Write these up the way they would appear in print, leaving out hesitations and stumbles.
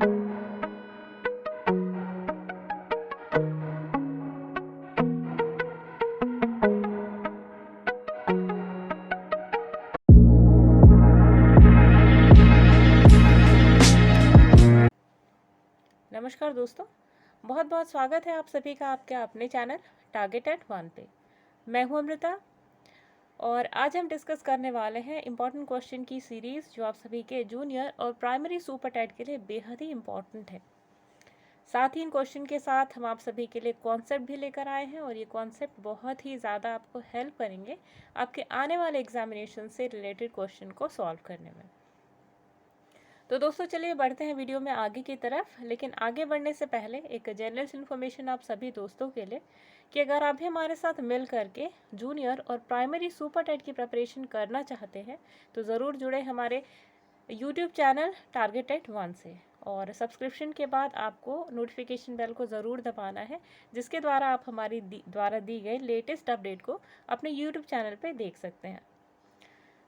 नमस्कार दोस्तों, बहुत बहुत स्वागत है आप सभी का आपके अपने चैनल टारगेट एट 1 पे। मैं हूं अमृता और आज हम डिस्कस करने वाले हैं इम्पॉर्टेंट क्वेश्चन की सीरीज़ जो आप सभी के जूनियर और प्राइमरी सुपर टेट के लिए बेहद ही इम्पॉर्टेंट है। साथ ही इन क्वेश्चन के साथ हम आप सभी के लिए कॉन्सेप्ट भी लेकर आए हैं और ये कॉन्सेप्ट बहुत ही ज़्यादा आपको हेल्प करेंगे आपके आने वाले एग्जामिनेशन से रिलेटेड क्वेश्चन को सॉल्व करने में। तो दोस्तों चलिए बढ़ते हैं वीडियो में आगे की तरफ, लेकिन आगे बढ़ने से पहले एक जनरल इन्फॉर्मेशन आप सभी दोस्तों के लिए कि अगर आप भी हमारे साथ मिल करके जूनियर और प्राइमरी सुपर टेट की प्रिपरेशन करना चाहते हैं तो ज़रूर जुड़े हमारे यूट्यूब चैनल टारगेट एट 1 से। और सब्सक्रिप्शन के बाद आपको नोटिफिकेशन बेल को ज़रूर दबाना है, जिसके द्वारा आप हमारी द्वारा दी गई लेटेस्ट अपडेट को अपने यूट्यूब चैनल पर देख सकते हैं।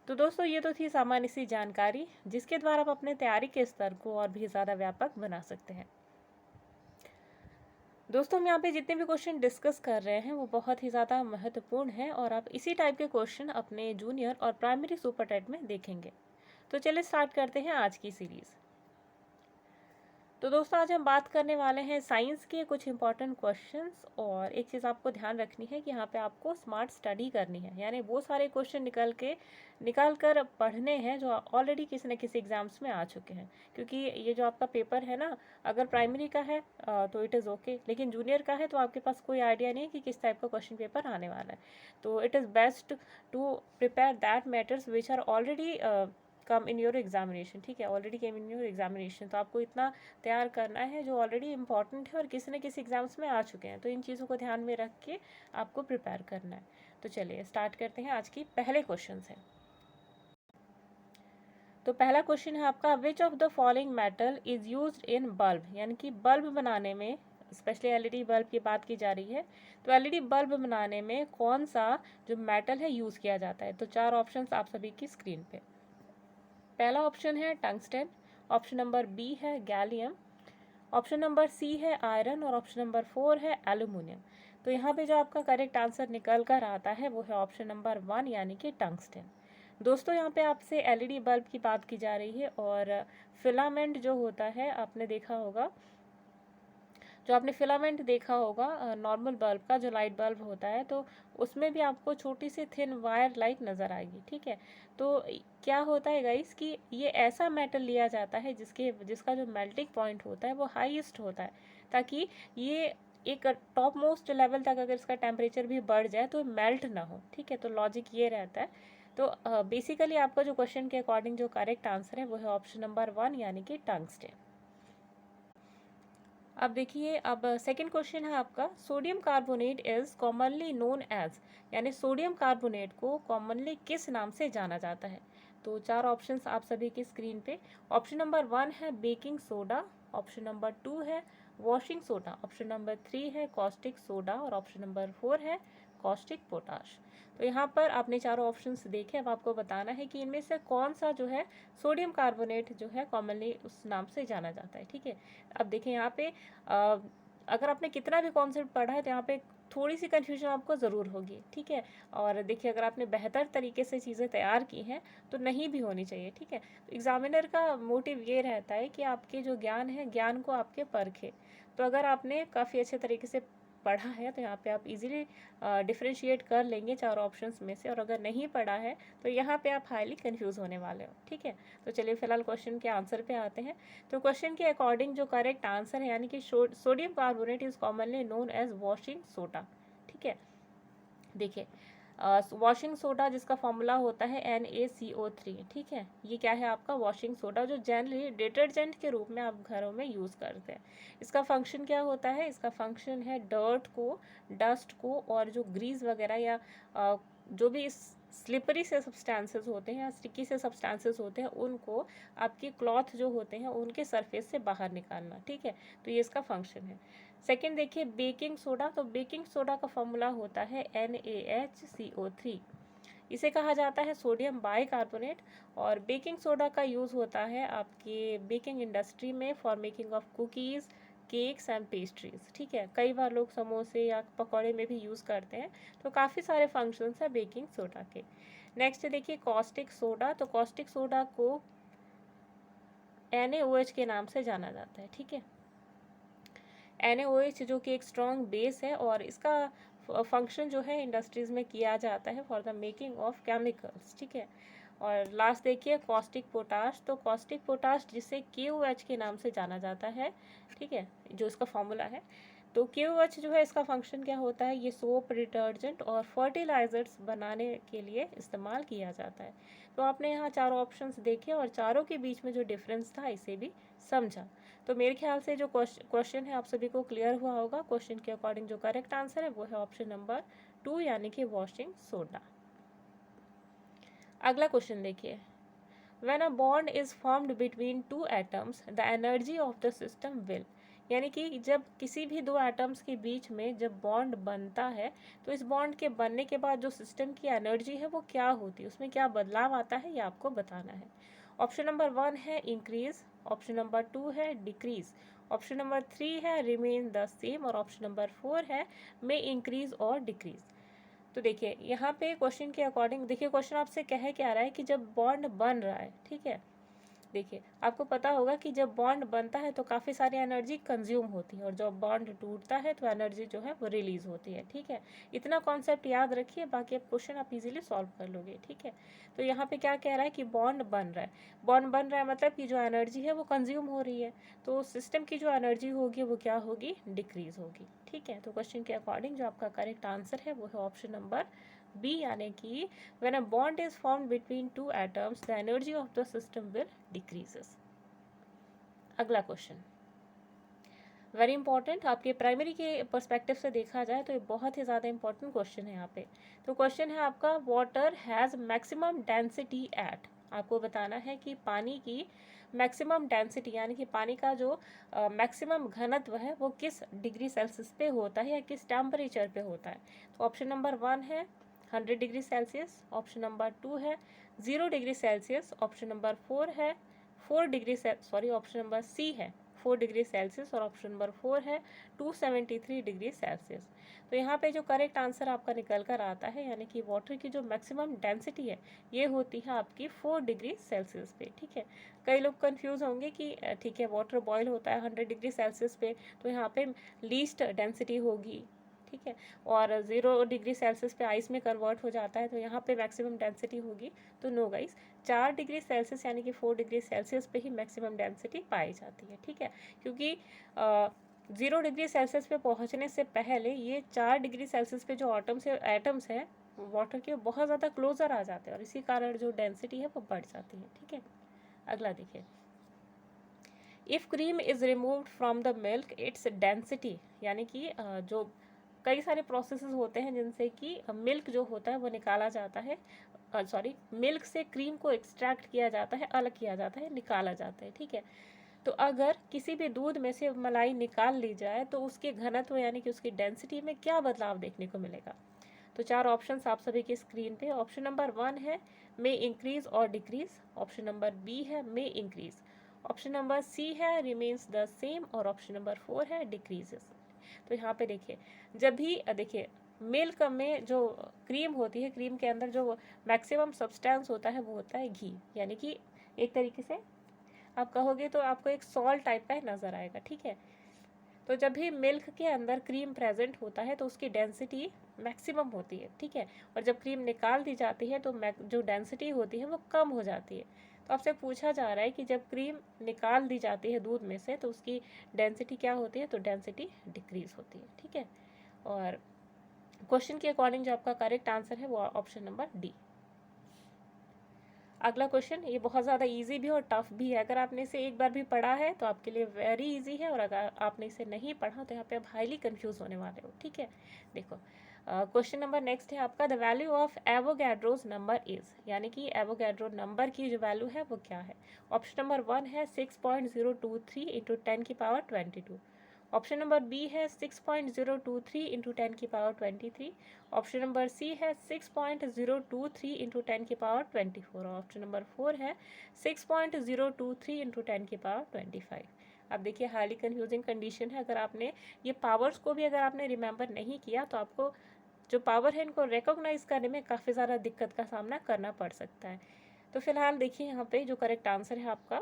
तो दोस्तों ये तो थी सामान्य सी जानकारी जिसके द्वारा आप अपने तैयारी के स्तर को और भी ज़्यादा व्यापक बना सकते हैं। दोस्तों हम यहाँ पे जितने भी क्वेश्चन डिस्कस कर रहे हैं वो बहुत ही ज़्यादा महत्वपूर्ण है और आप इसी टाइप के क्वेश्चन अपने जूनियर और प्राइमरी सुपर टेट में देखेंगे। तो चलिए स्टार्ट करते हैं आज की सीरीज़। तो दोस्तों आज हम बात करने वाले हैं साइंस के कुछ इंपॉर्टेंट क्वेश्चंस। और एक चीज़ आपको ध्यान रखनी है कि यहाँ पे आपको स्मार्ट स्टडी करनी है, यानी वो सारे क्वेश्चन निकाल कर पढ़ने हैं जो ऑलरेडी किसी न किसी एग्जाम्स में आ चुके हैं। क्योंकि ये जो आपका पेपर है ना, अगर प्राइमरी का है तो इट इज़ ओके, लेकिन जूनियर का है तो आपके पास कोई आइडिया नहीं कि किस टाइप का क्वेश्चन पेपर आने वाला है। तो it is best to prepare that matters which are already come in your examination. ठीक है, already came in your examination. तो आपको इतना तैयार करना है जो ऑलरेडी इंपॉर्टेंट है और किसी न किसी एग्जाम्स में आ चुके हैं। तो इन चीज़ों को ध्यान में रख के आपको प्रिपेयर करना है। तो चलिए स्टार्ट करते हैं आज की पहले क्वेश्चन से। तो पहला क्वेश्चन है आपका, which of the following metal is used in bulb, यानी कि बल्ब बनाने में, स्पेशली एलईडी बल्ब की बात की जा रही है। तो एलईडी बल्ब बनाने में कौन सा जो मेटल है यूज़ किया जाता है। तो 4 ऑप्शंस आप सभी की स्क्रीन पे। पहला ऑप्शन है टंगस्टन, ऑप्शन नंबर बी है गैलियम, ऑप्शन नंबर सी है आयरन और ऑप्शन नंबर 4 है एल्यूमिनियम। तो यहाँ पे जो आपका करेक्ट आंसर निकल कर आता है वो है ऑप्शन नंबर 1 यानी कि टंगस्टन। दोस्तों यहाँ पे आपसे एलईडी बल्ब की बात की जा रही है और फिलामेंट जो होता है आपने देखा होगा, जो आपने फिलामेंट देखा होगा नॉर्मल बल्ब का जो लाइट बल्ब होता है, तो उसमें भी आपको छोटी सी थिन वायर लाइट नज़र आएगी। ठीक है, तो क्या होता है गाइस कि ये ऐसा मेटल लिया जाता है जिसका जो मेल्टिंग पॉइंट होता है वो हाईएस्ट होता है, ताकि ये एक टॉप मोस्ट लेवल तक अगर इसका टेम्परेचर भी बढ़ जाए तो मेल्ट ना हो। ठीक है, तो लॉजिक ये रहता है। तो बेसिकली आपका जो क्वेश्चन के अकॉर्डिंग जो करेक्ट आंसर है वो है ऑप्शन नंबर 1 यानी कि टंगस्टन। अब देखिए, अब सेकंड क्वेश्चन है आपका, sodium carbonate is commonly known as, यानी सोडियम कार्बोनेट को कॉमनली किस नाम से जाना जाता है। तो 4 ऑप्शंस आप सभी की स्क्रीन पे। ऑप्शन नंबर 1 है बेकिंग सोडा, ऑप्शन नंबर 2 है वॉशिंग सोडा, ऑप्शन नंबर 3 है कॉस्टिक सोडा और ऑप्शन नंबर 4 है कॉस्टिक पोटाश। तो यहाँ पर आपने चारों ऑप्शंस देखे। अब आपको बताना है कि इनमें से कौन सा जो है सोडियम कार्बोनेट जो है कॉमनली उस नाम से जाना जाता है। ठीक है, अब देखिए यहाँ पे अगर आपने कितना भी कॉन्सेप्ट पढ़ा है तो यहाँ पे थोड़ी सी कन्फ्यूजन आपको ज़रूर होगी। ठीक है, और देखिए अगर आपने बेहतर तरीके से चीज़ें तैयार की हैं तो नहीं भी होनी चाहिए। ठीक है, तो एग्जामिनर का मोटिव ये रहता है कि आपके जो ज्ञान है, ज्ञान को आपके परखे। तो अगर आपने काफ़ी अच्छे तरीके से पढ़ा है तो यहाँ पे आप इजीली डिफ्रेंशिएट कर लेंगे 4 ऑप्शंस में से, और अगर नहीं पढ़ा है तो यहाँ पे आप हाईली कंफ्यूज होने वाले हो। ठीक है, तो चलिए फिलहाल क्वेश्चन के आंसर पे आते हैं। तो क्वेश्चन के अकॉर्डिंग जो करेक्ट आंसर है यानी कि sodium carbonate is commonly known as washing soda. ठीक है, देखिए वॉशिंग सोडा जिसका फॉर्मूला होता है NaCO3। ठीक है, ये क्या है आपका वॉशिंग सोडा, जो जनरली डिटर्जेंट के रूप में आप घरों में यूज़ करते हैं। इसका फंक्शन क्या होता है, इसका फंक्शन है डर्ट को, डस्ट को और जो ग्रीस वगैरह या जो भी स्लिपरी से सब्सटेंसेस होते हैं या स्टिकी से सब्सटेंसेस होते हैं उनको आपकी क्लॉथ जो होते हैं उनके सरफेस से बाहर निकालना। ठीक है, तो ये इसका फंक्शन है। सेकेंड देखिए बेकिंग सोडा, तो बेकिंग सोडा का फॉर्मूला होता है NaHCO3। इसे कहा जाता है सोडियम बाइकार्बोनेट। और बेकिंग सोडा का यूज़ होता है आपके बेकिंग इंडस्ट्री में for making of cookies, cakes and pastries. ठीक है, कई बार लोग समोसे या पकौड़े में भी यूज़ करते हैं। तो काफ़ी सारे फंक्शंस हैं बेकिंग सोडा के। नेक्स्ट देखिए कॉस्टिक सोडा। तो कॉस्टिक सोडा को NaOH के नाम से जाना जाता है। ठीक है, NaOH जो कि एक स्ट्रॉन्ग बेस है और इसका फंक्शन जो है इंडस्ट्रीज़ में किया जाता है for the making of chemicals. ठीक है, और लास्ट देखिए कॉस्टिक पोटाश। तो कॉस्टिक पोटाश जिसे KOH के नाम से जाना जाता है, ठीक है, जो इसका फॉर्मूला है। तो KOH जो है इसका फंक्शन क्या होता है, ये सोप, डिटर्जेंट और फर्टिलाइजर्स बनाने के लिए इस्तेमाल किया जाता है। तो आपने यहाँ चारों ऑप्शंस देखे और चारों के बीच में जो डिफरेंस था इसे भी समझा। तो मेरे ख्याल से जो क्वेश्चन है आप सभी को क्लियर हुआ होगा। क्वेश्चन के अकॉर्डिंग जो करेक्ट आंसर है वो है ऑप्शन नंबर 2 यानी कि वॉशिंग सोडा। अगला क्वेश्चन देखिए, When a bond is formed between two atoms, the energy of the system will, यानी कि जब किसी भी दो एटम्स के बीच में जब बॉन्ड बनता है तो इस बॉन्ड के बनने के बाद जो सिस्टम की एनर्जी है वो क्या होती है, उसमें क्या बदलाव आता है, ये आपको बताना है। ऑप्शन नंबर 1 है इंक्रीज, ऑप्शन नंबर 2 है डिक्रीज, ऑप्शन नंबर 3 है रिमेन द सेम और ऑप्शन नंबर 4 है मे इंक्रीज और डिक्रीज। तो देखिए यहाँ पे क्वेश्चन के अकॉर्डिंग, देखिए क्वेश्चन आपसे कह क्या रहा है कि जब बॉन्ड बन रहा है, ठीक है, देखिए आपको पता होगा कि जब बॉन्ड बनता है तो काफ़ी सारी एनर्जी कंज्यूम होती है और जब बॉन्ड टूटता है तो एनर्जी जो है वो रिलीज होती है। ठीक है, इतना कॉन्सेप्ट याद रखिए, बाकी अब क्वेश्चन आप इजीली सॉल्व कर लोगे। ठीक है, तो यहाँ पे क्या कह रहा है कि बॉन्ड बन रहा है, बॉन्ड बन रहा है मतलब कि जो एनर्जी है वो कंज्यूम हो रही है, तो सिस्टम की जो एनर्जी होगी वो क्या होगी, डिक्रीज होगी। ठीक है, तो क्वेश्चन के अकॉर्डिंग जो आपका करेक्ट आंसर है वो है ऑप्शन नंबर बी, यानी कि when a bond is formed between two atoms the energy of the system will decreases। अगला क्वेश्चन वेरी इंपॉर्टेंट, आपके प्राइमरी के पर्सपेक्टिव से देखा जाए तो ये बहुत ही ज़्यादा इंपॉर्टेंट क्वेश्चन है यहाँ पे। तो क्वेश्चन है आपका water has maximum density at, आपको बताना है कि पानी की मैक्सिमम डेंसिटी यानी कि पानी का जो मैक्सिमम घनत्व है वो किस डिग्री सेल्सियस पे होता है या किस टेम्परेचर पे होता है। तो ऑप्शन नंबर 1 है 100 डिग्री सेल्सियस, ऑप्शन नंबर 2 है 0 डिग्री सेल्सियस, ऑप्शन नंबर 4 है 4 degree sorry option number C है 4 डिग्री सेल्सियस और ऑप्शन नंबर 4 है 273 डिग्री सेल्सियस। तो यहाँ पे जो करेक्ट आंसर आपका निकल कर आता है यानी कि वाटर की जो मैक्सिमम डेंसिटी है ये होती है आपकी 4 डिग्री सेल्सियस पे। ठीक है, कई लोग कंफ्यूज होंगे कि ठीक है वाटर बॉयल होता है 100 डिग्री सेल्सियस पे तो यहाँ पे लीस्ट डेंसिटी होगी, ठीक है, और 0 डिग्री सेल्सियस पे आइस में कन्वर्ट हो जाता है तो यहाँ पे मैक्सिमम डेंसिटी होगी। तो नो गाइस, 4 डिग्री सेल्सियस यानी कि 4 डिग्री सेल्सियस पे ही मैक्सिमम डेंसिटी पाई जाती है। ठीक है, क्योंकि 0 डिग्री सेल्सियस पे पहुँचने से पहले ये 4 डिग्री सेल्सियस पे जो एटम्स हैं वाटर के बहुत ज़्यादा क्लोजर आ जाते हैं और इसी कारण जो डेंसिटी है वो बढ़ जाती है। ठीक है, अगला देखिए, if cream is removed from the milk its density, यानी कि जो कई सारे प्रोसेसेस होते हैं जिनसे कि मिल्क जो होता है वो निकाला जाता है, सॉरी मिल्क से क्रीम को एक्सट्रैक्ट किया जाता है, अलग किया जाता है, निकाला जाता है। ठीक है, तो अगर किसी भी दूध में से मलाई निकाल ली जाए तो उसके घनत्व यानी कि उसकी डेंसिटी में क्या बदलाव देखने को मिलेगा। तो चार ऑप्शंस आप सभी की स्क्रीन पे, ऑप्शन नंबर 1 है मे इंक्रीज और डिक्रीज, ऑप्शन नंबर बी है may increase, option number C है रिमेन्स द सेम और ऑप्शन नंबर 4 है डिक्रीजेस। तो यहाँ पे देखिए, जब भी देखिए मिल्क में जो क्रीम होती है, क्रीम के अंदर जो मैक्सिमम सब्सटेंस होता है वो होता है घी, यानी कि एक तरीके से आप कहोगे तो आपको एक सॉल्ट टाइप का नज़र आएगा। ठीक है, तो जब भी मिल्क के अंदर क्रीम प्रेजेंट होता है तो उसकी डेंसिटी मैक्सिमम होती है। ठीक है, और जब क्रीम निकाल दी जाती है तो जो डेंसिटी होती है वो कम हो जाती है। तो आपसे पूछा जा रहा है कि जब क्रीम निकाल दी जाती है दूध में से तो उसकी डेंसिटी क्या होती है, तो डेंसिटी डिक्रीज होती है। ठीक है, और क्वेश्चन के अकॉर्डिंग जो आपका करेक्ट आंसर है वो ऑप्शन नंबर डी। अगला क्वेश्चन ये बहुत ज़्यादा इजी भी और टफ भी है, अगर आपने इसे एक बार भी पढ़ा है तो आपके लिए वेरी इजी है और अगर आपने इसे नहीं पढ़ा तो यहाँ पे आप हाईली कंफ्यूज होने वाले हो। ठीक है, देखो क्वेश्चन नंबर नेक्स्ट है आपका, the value of Avogadro's number is, यानी कि एवोगैड्रो नंबर की जो वैल्यू है वो क्या है। ऑप्शन नंबर 1 है 6.023 × 10⁻²2, ऑप्शन नंबर बी है 6.023 इंटू 10⁻23। ऑप्शन नंबर सी है 6.023 इंटू 10⁻24। ऑप्शन नंबर 4 है 6.023 इंटू 10⁻25। अब देखिए हाईली कन्फ्यूजिंग कंडीशन है। अगर आपने ये पावर्स को भी अगर आपने रिमेंबर नहीं किया तो आपको जो पावर है इनको रिकॉग्नाइज करने में काफ़ी ज़्यादा दिक्कत का सामना करना पड़ सकता है। तो फिलहाल देखिए यहाँ पे जो करेक्ट आंसर है आपका,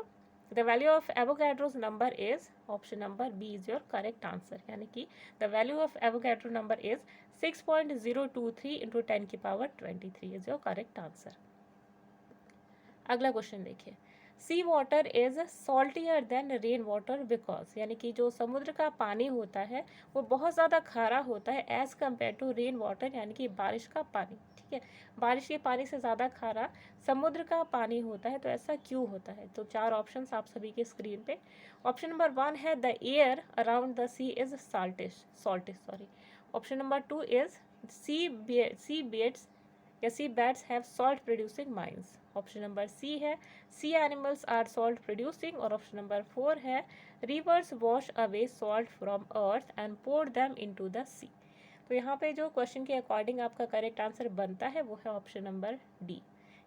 the value of Avogadro's number is, option number B is your correct answer, यानी कि the value of Avogadro number is 6.023 into 10⁻23 is your correct answer. अगला क्वेश्चन देखिए, sea water is saltier than rain water because, यानी कि जो समुद्र का पानी होता है वो बहुत ज़्यादा खारा होता है as compare to rain water, यानी कि बारिश का पानी। ठीक है, बारिश के पानी से ज़्यादा खारा समुद्र का पानी होता है। तो ऐसा क्यों होता है? तो चार ऑप्शंस आप सभी के स्क्रीन पे। ऑप्शन नंबर 1 है the air around the sea is saltish sorry. Option number 2 is sea beds या sea bats have salt producing mines. Option number C है sea animals are salt producing. और option number 4 है rivers wash away salt from earth and pour them into the sea. तो यहाँ पे जो question के according आपका करेक्ट आंसर बनता है वो है ऑप्शन नंबर डी,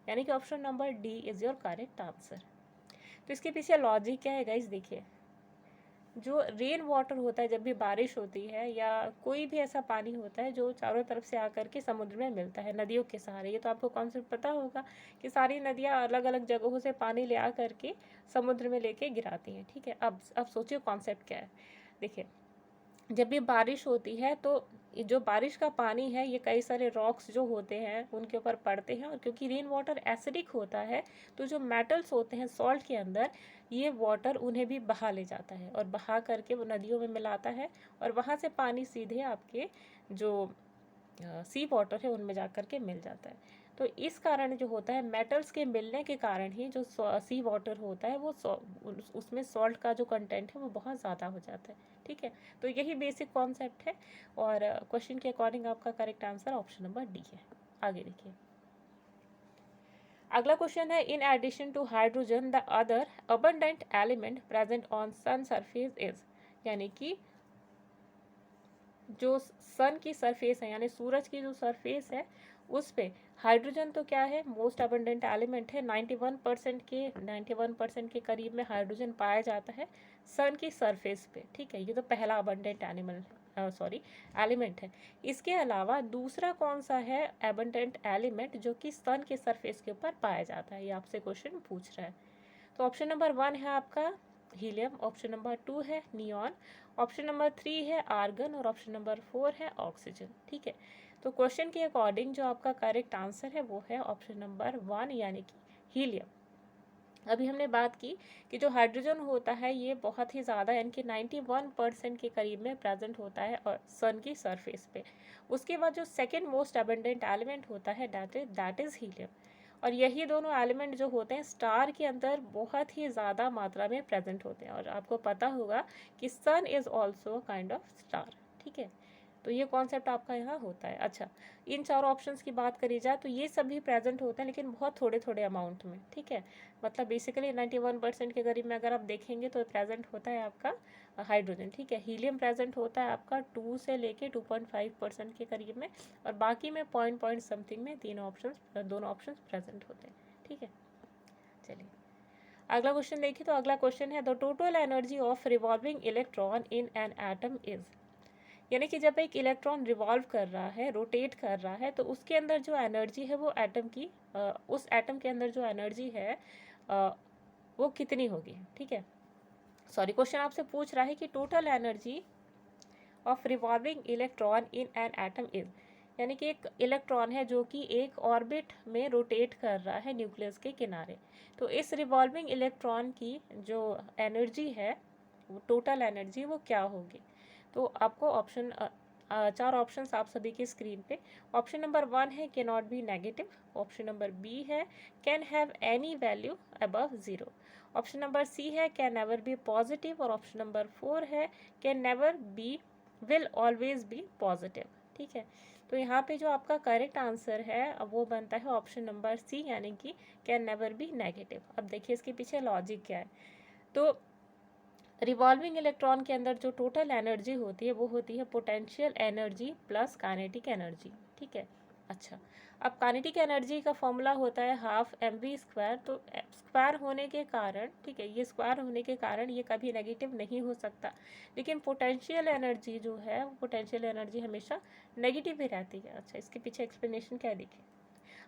यानी कि option number D is your correct answer. तो इसके पीछे लॉजिक क्या है गाइस? देखिए, जो रेन वाटर होता है, जब भी बारिश होती है या कोई भी ऐसा पानी होता है जो चारों तरफ से आकर के समुद्र में मिलता है नदियों के सहारे, ये तो आपको कॉन्सेप्ट पता होगा कि सारी नदियाँ अलग अलग जगहों से पानी ले आ करके समुद्र में लेके गिराती हैं। ठीक है, अब सोचिए कॉन्सेप्ट क्या है। देखिए, जब भी बारिश होती है तो जो बारिश का पानी है ये कई सारे रॉक्स जो होते हैं उनके ऊपर पड़ते हैं, और क्योंकि रेन वाटर एसिडिक होता है तो जो मेटल्स होते हैं सॉल्ट के अंदर, ये वाटर उन्हें भी बहा ले जाता है और बहा करके वो नदियों में मिलाता है, और वहाँ से पानी सीधे आपके जो सी वाटर है उनमें जा कर के मिल जाता है। तो इस कारण जो होता है, मेटल्स के मिलने के कारण ही जो सी वाटर होता है वो उसमें सॉल्ट का जो कंटेंट है वो बहुत ज़्यादा हो जाता है। ठीक है, तो यही बेसिक कॉन्सेप्ट है, और क्वेश्चन के अकॉर्डिंग आपका correct answer option number D है। आगे देखिए, अगला क्वेश्चन है, in addition to hydrogen the other abundant element present on sun surface is, यानी कि जो सन की सरफेस है यानी सूरज की जो सरफेस है उस पे हाइड्रोजन तो क्या है, मोस्ट अबंडेंट एलिमेंट है। 91% के करीब में हाइड्रोजन पाया जाता है सन की सरफेस पे। ठीक है, ये तो पहला अबंडेंट एलिमेंट है। इसके अलावा दूसरा कौन सा है अबंडेंट एलिमेंट जो कि सन के सरफेस के ऊपर पाया जाता है, ये आपसे क्वेश्चन पूछ रहा है। तो ऑप्शन नंबर 1 है आपका हीलियम, ऑप्शन नंबर 2 है नियॉन, ऑप्शन नंबर 3 है आर्गन, और ऑप्शन नंबर 4 है ऑक्सीजन। ठीक है, तो क्वेश्चन के अकॉर्डिंग जो आपका करेक्ट आंसर है वो है ऑप्शन नंबर 1, यानी कि हीलियम। अभी हमने बात की कि जो हाइड्रोजन होता है ये बहुत ही ज़्यादा यानी कि 91% के करीब में प्रेजेंट होता है और सन की सरफेस पे। उसके बाद जो सेकेंड मोस्ट अबंडेंट एलिमेंट होता है दैट इज़ हीलियम। और यही दोनों एलिमेंट जो होते हैं स्टार के अंदर बहुत ही ज़्यादा मात्रा में प्रेजेंट होते हैं, और आपको पता होगा कि sun is also kind of star. ठीक है, तो ये कॉन्सेप्ट आपका यहाँ होता है। अच्छा, इन चारों ऑप्शंस की बात करी जाए तो ये सभी प्रेजेंट होते हैं लेकिन बहुत थोड़े थोड़े अमाउंट में। ठीक है, मतलब बेसिकली 91% के करीब में अगर आप देखेंगे तो प्रेजेंट होता है आपका हाइड्रोजन। ठीक है, हीलियम प्रेजेंट होता है आपका 2 से लेके 2.5% के करीब में, और बाकी में पॉइंट समथिंग में दोनों ऑप्शंस प्रेजेंट होते हैं। ठीक है, चलिए अगला क्वेश्चन देखिए। तो अगला क्वेश्चन है, the total energy of revolving electron in an atom is, यानी कि जब एक इलेक्ट्रॉन रिवॉल्व कर रहा है, रोटेट कर रहा है, तो उसके अंदर जो एनर्जी है वो एटम की उस एटम के अंदर जो एनर्जी है वो कितनी होगी। ठीक है, सॉरी, क्वेश्चन आपसे पूछ रहा है कि total energy of revolving electron in an atom is, यानी कि एक इलेक्ट्रॉन है जो कि एक ऑर्बिट में रोटेट कर रहा है न्यूक्लियस के किनारे, तो इस रिवॉल्विंग इलेक्ट्रॉन की जो एनर्जी है टोटल एनर्जी वो क्या होगी। तो आपको चार ऑप्शंस आप सभी की स्क्रीन पे। ऑप्शन नंबर 1 है can not be negative, option number B है can have any value above 0, option number C है कैन नेवर बी पॉजिटिव, और ऑप्शन नंबर 4 है can never be will always be positive. ठीक है, तो यहाँ पे जो आपका करेक्ट आंसर है वो बनता है ऑप्शन नंबर सी, यानी कि कैन नेवर बी नेगेटिव। अब देखिए इसके पीछे लॉजिक क्या है। तो रिवॉल्विंग इलेक्ट्रॉन के अंदर जो टोटल एनर्जी होती है वो होती है potential energy plus kinetic energy, ठीक है। अच्छा, अब काइनेटिक एनर्जी का फॉर्मूला होता है हाफ एम वी स्क्वायर। तो स्क्वायर होने के कारण, ठीक है, ये स्क्वायर होने के कारण ये कभी नेगेटिव नहीं हो सकता, लेकिन पोटेंशियल एनर्जी जो है वो पोटेंशियल एनर्जी हमेशा नेगेटिव ही रहती है। अच्छा, इसके पीछे एक्सप्लेनेशन क्या है देखिए,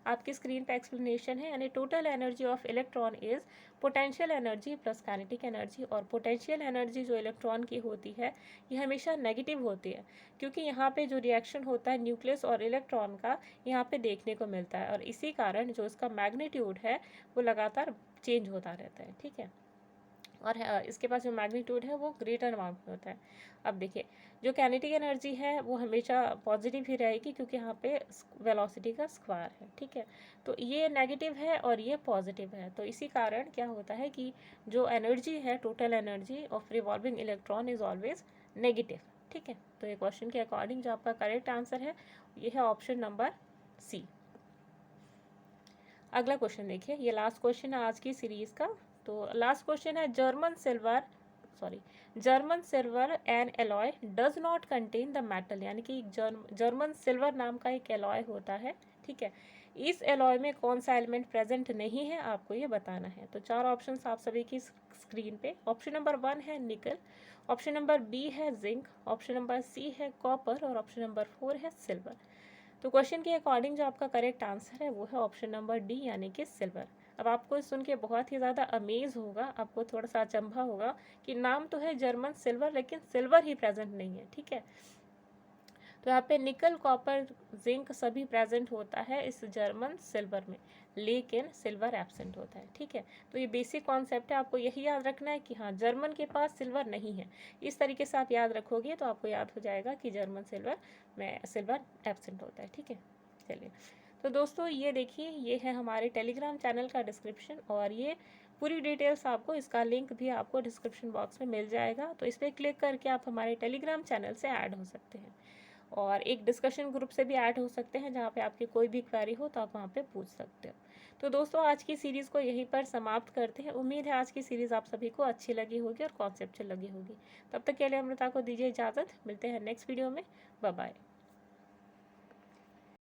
आपकी स्क्रीन पे एक्सप्लेनेशन है, यानी total energy of electron is potential energy plus kinetic energy. और पोटेंशियल एनर्जी जो इलेक्ट्रॉन की होती है ये हमेशा नेगेटिव होती है, क्योंकि यहाँ पे जो रिएक्शन होता है न्यूक्लियस और इलेक्ट्रॉन का यहाँ पे देखने को मिलता है, और इसी कारण जो इसका मैग्नीट्यूड है वो लगातार चेंज होता रहता है, ठीक है। और इसके पास जो मैग्नीट्यूड है वो ग्रेटर अमाउंट में होता है। अब देखिए, जो काइनेटिक एनर्जी है वो हमेशा पॉजिटिव ही रहेगी, क्योंकि यहाँ पे वेलोसिटी का स्क्वायर है, ठीक है। तो ये नेगेटिव है और ये पॉजिटिव है, तो इसी कारण क्या होता है कि जो एनर्जी है, total energy of revolving electron is always negative, ठीक है। तो ये क्वेश्चन के अकॉर्डिंग जो आपका करेक्ट आंसर है ये है ऑप्शन नंबर सी। अगला क्वेश्चन देखिए, ये लास्ट क्वेश्चन है आज की सीरीज का। तो लास्ट क्वेश्चन है, German silver N alloy does not contain the metal, यानी कि जर्मन सिल्वर नाम का एक एलॉय होता है, ठीक है। इस एलॉय में कौन सा एलिमेंट प्रेजेंट नहीं है, आपको ये बताना है। तो चार ऑप्शंस आप सभी की स्क्रीन पे। ऑप्शन नंबर 1 है निकल, ऑप्शन नंबर बी है जिंक, ऑप्शन नंबर सी है कॉपर, और ऑप्शन नंबर 4 है सिल्वर। तो क्वेश्चन के अकॉर्डिंग जो आपका करेक्ट आंसर है वो है ऑप्शन नंबर डी, यानी कि सिल्वर। अब आपको सुन के बहुत ही ज़्यादा अमेज होगा, आपको थोड़ा सा अचंभा होगा कि नाम तो है जर्मन सिल्वर लेकिन सिल्वर ही प्रेजेंट नहीं है, ठीक है। तो यहाँ पे निकल, कॉपर, जिंक सभी प्रेजेंट होता है इस जर्मन सिल्वर में, लेकिन सिल्वर एब्सेंट होता है, ठीक है। तो ये बेसिक कॉन्सेप्ट है, आपको यही याद रखना है कि हाँ जर्मन के पास सिल्वर नहीं है। इस तरीके से आप याद रखोगे तो आपको याद हो जाएगा कि जर्मन सिल्वर में सिल्वर एब्सेंट होता है, ठीक है। चलिए, तो दोस्तों ये देखिए, ये है हमारे टेलीग्राम चैनल का डिस्क्रिप्शन, और ये पूरी डिटेल्स आपको, इसका लिंक भी आपको डिस्क्रिप्शन बॉक्स में मिल जाएगा। तो इस पर क्लिक करके आप हमारे टेलीग्राम चैनल से ऐड हो सकते हैं, और एक डिस्कशन ग्रुप से भी ऐड हो सकते हैं, जहाँ पे आपकी कोई भी क्वेरी हो तो आप वहाँ पे पूछ सकते हो। तो दोस्तों आज की सीरीज़ को यहीं पर समाप्त करते हैं। उम्मीद है आज की सीरीज़ आप सभी को अच्छी लगी होगी और कॉन्सेप्चुअल लगी होगी। तब तक के लिए अमृता को दीजिए इजाज़त, मिलते हैं नेक्स्ट वीडियो में। Bye bye.